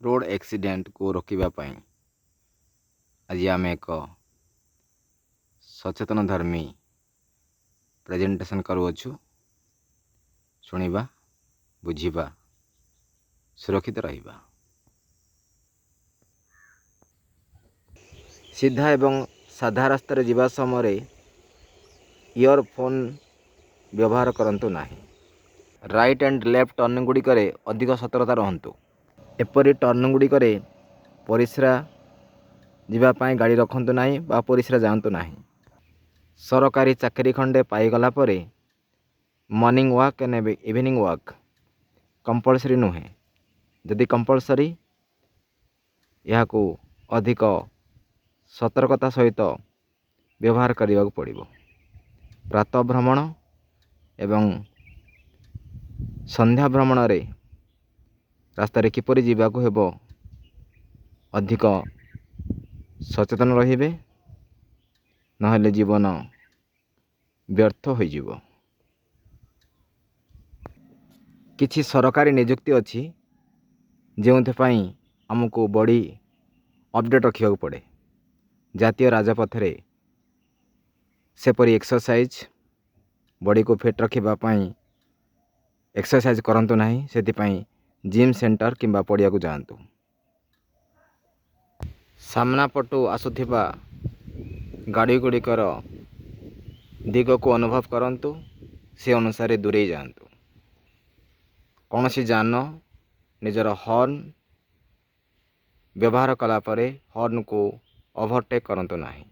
Road ଆକ୍ସିଡେଣ୍ଟକୁ ରୋକିବା ପାଇଁ ଆଜି ଆମେ ଏକ ସଚେତନ ଧର୍ମୀ ପ୍ରେଜେଣ୍ଟେସନ୍ କରୁଅଛୁ। ଶୁଣିବା, ବୁଝିବା, ସୁରକ୍ଷିତ ରହିବା। ସିଧା ଏବଂ ସାଧା ରାସ୍ତାରେ ଯିବା ସମୟରେ ଇୟରଫୋନ୍ ବ୍ୟବହାର କରନ୍ତୁ ନାହିଁ। ରାଇଟ୍ ଆଣ୍ଡ ଲେଫ୍ଟ ଟର୍ଣ୍ଣିଂ ଗୁଡ଼ିକରେ ଅଧିକ ସତର୍କତା ରହନ୍ତୁ। ଏପରି ଟର୍ଣ୍ଣିଂ ଗୁଡ଼ିକରେ ପରିସ୍ରା ଯିବା ପାଇଁ ଗାଡ଼ି ରଖନ୍ତୁ ନାହିଁ ବା ପରିସ୍ରା ଯାଆନ୍ତୁ ନାହିଁ। ସରକାରୀ ଚାକିରି ଖଣ୍ଡେ ପାଇଗଲା ପରେ morning walk and evening walk compulsory ନୁହେଁ। ଯଦି କମ୍ପଲସରି, ଏହାକୁ ଅଧିକ ସତର୍କତା ସହିତ ବ୍ୟବହାର କରିବାକୁ ପଡ଼ିବ। ପ୍ରାତଃ ଭ୍ରମଣ ଏବଂ ସନ୍ଧ୍ୟା ଭ୍ରମଣରେ ରାସ୍ତାରେ କିପରି ଯିବାକୁ ହେବ ଅଧିକ ସଚେତନ ରହିବେ, ନହେଲେ ଜୀବନ ବ୍ୟର୍ଥ ହୋଇଯିବ। କିଛି ସରକାରୀ ନିଯୁକ୍ତି ଅଛି ଯେଉଁଥିପାଇଁ ଆମକୁ ବଡ଼ି ଅପଡ଼େଟ୍ ରଖିବାକୁ ପଡ଼େ। ଜାତୀୟ ରାଜପଥରେ ସେପରି ଏକ୍ସରସାଇଜ୍, ବଡ଼ିକୁ ଫିଟ୍ ରଖିବା ପାଇଁ ଏକ୍ସରସାଇଜ୍ କରନ୍ତୁ ନାହିଁ। ସେଥିପାଇଁ ଜିମ୍ ସେଣ୍ଟର କିମ୍ବା ପଡ଼ିଆକୁ ଯାଆନ୍ତୁ। ସାମ୍ନା ପଟୁ ଆସୁଥିବା ଗାଡ଼ି ଗୁଡ଼ିକର ଦିଗକୁ ଅନୁଭବ କରନ୍ତୁ, ସେ ଅନୁସାରେ ଦୂରେଇ ଯାଆନ୍ତୁ। କୌଣସି ଯାନ ନିଜର ହର୍ନ ବ୍ୟବହାର କଲା ପରେ ହର୍ନକୁ ଓଭରଟେକ୍ କରନ୍ତୁ ନାହିଁ।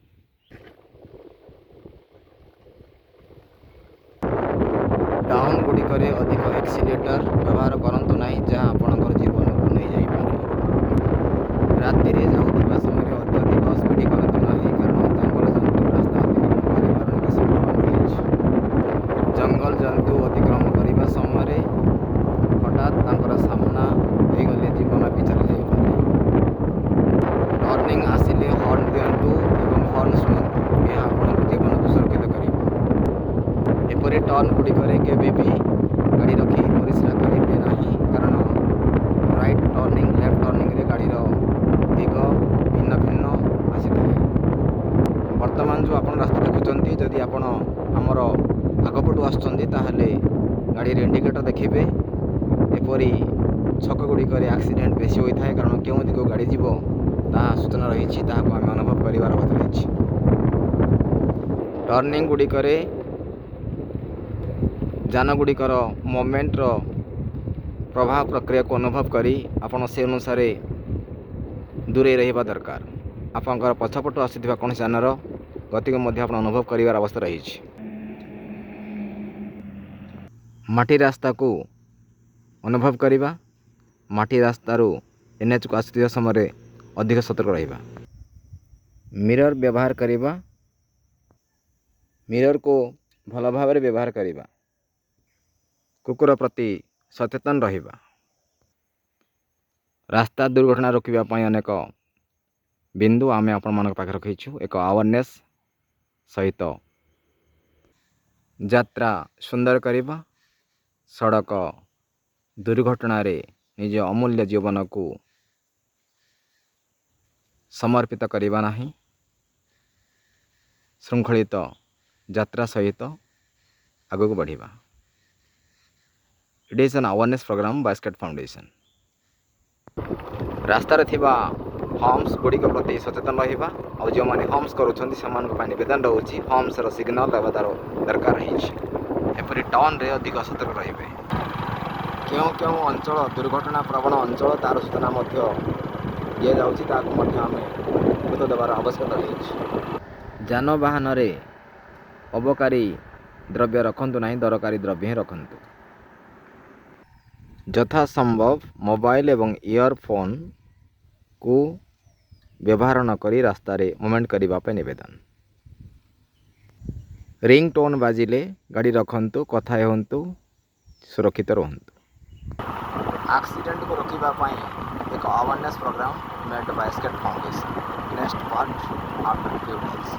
ଟାଉନ୍ ଗୁଡ଼ିକରେ ଅଧିକ ଏକ୍ସିଲେଟର ବ୍ୟବହାର କରନ୍ତୁ ନାହିଁ, ଯାହା ଆପଣଙ୍କର ଜୀବନକୁ ନେଇଯାଇପାରେ। ରାତିରେ ଯାଉଥିବା ସମୟରେ ଅତ୍ୟଧିକ ସ୍ପିଡ୍ କରନ୍ତୁ ନାହିଁ, କାରଣ ଜଙ୍ଗଲଜନ୍ତୁ ରାସ୍ତା ଅତିକ୍ରମ କରିବାର ଅନେକ ସମ୍ଭାବନା ରହିଛି। ଜଙ୍ଗଲଜନ୍ତୁ ଅତିକ୍ରମ କରିବା ସମୟରେ ହଠାତ୍ ତାଙ୍କର ସାମ୍ନା ହୋଇଗଲେ ଜୀବନ ବି ଚାଲିଯାଇପାରେ। ଟର୍ଣ୍ଣିଂ ଆସିଲେ ହର୍ନ ଦିଅନ୍ତୁ ଏବଂ ହର୍ନ ଶୁଣନ୍ତୁ। ଏହା ଆପଣଙ୍କ ଜୀବନକୁ ସୁରକ୍ଷିତ କରିବ। ଏପରି ଟର୍ଣ୍ଣ ଗୁଡ଼ିକରେ କେବେ ବି ଗାଡ଼ି ରଖି ପରିସ୍ରା କରିବେ ନାହିଁ, କାରଣ ରାଇଟ୍ ଟର୍ଣ୍ଣିଂ, ଲେଫ୍ଟ ଟର୍ଣ୍ଣିଂରେ ଗାଡ଼ିର ଦିଗ ଭିନ୍ନ ଭିନ୍ନ ଆସିଥାଏ। ବର୍ତ୍ତମାନ ଯେଉଁ ଆପଣ ରାସ୍ତା ଦେଖୁଛନ୍ତି, ଯଦି ଆପଣ ଆମର ଆଗପଟୁ ଆସୁଛନ୍ତି ତାହେଲେ ଗାଡ଼ିରେ ଇଣ୍ଡିକେଟର ଦେଖିବେ। ଏପରି ଛକ ଗୁଡ଼ିକରେ ଆକ୍ସିଡେଣ୍ଟ ବେଶୀ ହୋଇଥାଏ, କାରଣ କେଉଁ ଦିଗକୁ ଗାଡ଼ି ଯିବ ତାହା ସୂଚନା ରହିଛି, ତାହାକୁ ଆମେ ଅନୁଭବ କରିବାର କଥା ରହିଛି। ଟର୍ଣ୍ଣିଂ ଗୁଡ଼ିକରେ ଯାନ ଗୁଡ଼ିକର ମୁଭମେଣ୍ଟର ପ୍ରଭାବ ପ୍ରକ୍ରିୟାକୁ ଅନୁଭବ କରି ଆପଣ ସେ ଅନୁସାରେ ଦୂରେଇ ରହିବା ଦରକାର। ଆପଣଙ୍କର ପଛପଟୁ ଆସୁଥିବା କୌଣସି ଯାନର ଗତିକୁ ମଧ୍ୟ ଆପଣ ଅନୁଭବ କରିବାର ଅବସ୍ଥା ରହିଛି। ମାଟି ରାସ୍ତାକୁ ଅନୁଭବ କରିବା, ମାଟି ରାସ୍ତାରୁ NHକୁ ଆସୁଥିବା ସମୟରେ ଅଧିକ ସତର୍କ ରହିବା। ମିରର ବ୍ୟବହାର କରିବା, ମିରରକୁ ଭଲ ଭାବରେ ବ୍ୟବହାର କରିବା। କୁକୁର ପ୍ରତି ସଚେତନ ରହିବା। ରାସ୍ତା ଦୁର୍ଘଟଣା ରୋକିବା ପାଇଁ ଅନେକ ବିନ୍ଦୁ ଆମେ ଆପଣମାନଙ୍କ ପାଖରେ ରଖିଛୁ। ଏକ ଆୱାରନେସ୍ ସହିତ ଯାତ୍ରା ସୁନ୍ଦର କରିବା, ସଡ଼କ ଦୁର୍ଘଟଣାରେ ନିଜ ଅମୂଲ୍ୟ ଜୀବନକୁ ସମର୍ପିତ କରିବା ନାହିଁ। ଶୃଙ୍ଖଳିତ ଯାତ୍ରା ସହିତ ଆଗକୁ ବଢ଼ିବା। It is an awareness program by Skate Foundation. ରାସ୍ତାରେ ଥିବା ହମ୍ସ ଗୁଡ଼ିକ ପ୍ରତି ସଚେତନ ରହିବା, ଆଉ ଯେଉଁମାନେ ହମ୍ସ କରୁଛନ୍ତି ସେମାନଙ୍କ ପାଇଁ ନିବେଦନ ରହୁଛି, ହମ୍ସର ସିଗ୍ନାଲ ରହିବା ଦରକାର ରହିଛି। ଏପରି ଟାଉନ୍ରେ ଅଧିକ ସତର୍କ ରହିବେ। କେଉଁ କେଉଁ ଅଞ୍ଚଳ ଦୁର୍ଘଟଣା ପ୍ରବଣ ଅଞ୍ଚଳ, ତା'ର ସୂଚନା ମଧ୍ୟ ଦିଆଯାଉଛି, ତାହାକୁ ମଧ୍ୟ ଆମେ ଗୁରୁତ୍ୱ ଦେବାର ଆବଶ୍ୟକତା ରହିଛି। ଯାନବାହନରେ ଅବକାରୀ ଦ୍ରବ୍ୟ ରଖନ୍ତୁ ନାହିଁ, ଦରକାରୀ ଦ୍ରବ୍ୟ ହିଁ ରଖନ୍ତୁ। ଯଥା ସମ୍ଭବ ମୋବାଇଲ ଏବଂ ଇୟରଫୋନ୍କୁ ବ୍ୟବହାର ନ କରି ରାସ୍ତାରେ ମୁଭମେଣ୍ଟ କରିବା ପାଇଁ ନିବେଦନ। ରିଙ୍ଗ ଟୋନ୍ ବାଜିଲେ ଗାଡ଼ି ରଖନ୍ତୁ, କଥା ହୁଅନ୍ତୁ, ସୁରକ୍ଷିତ ରୁହନ୍ତୁ। ଆକ୍ସିଡେଣ୍ଟକୁ ରୋକିବା ପାଇଁ ଏକ awareness program made by Skate Foundation. Next part after few days.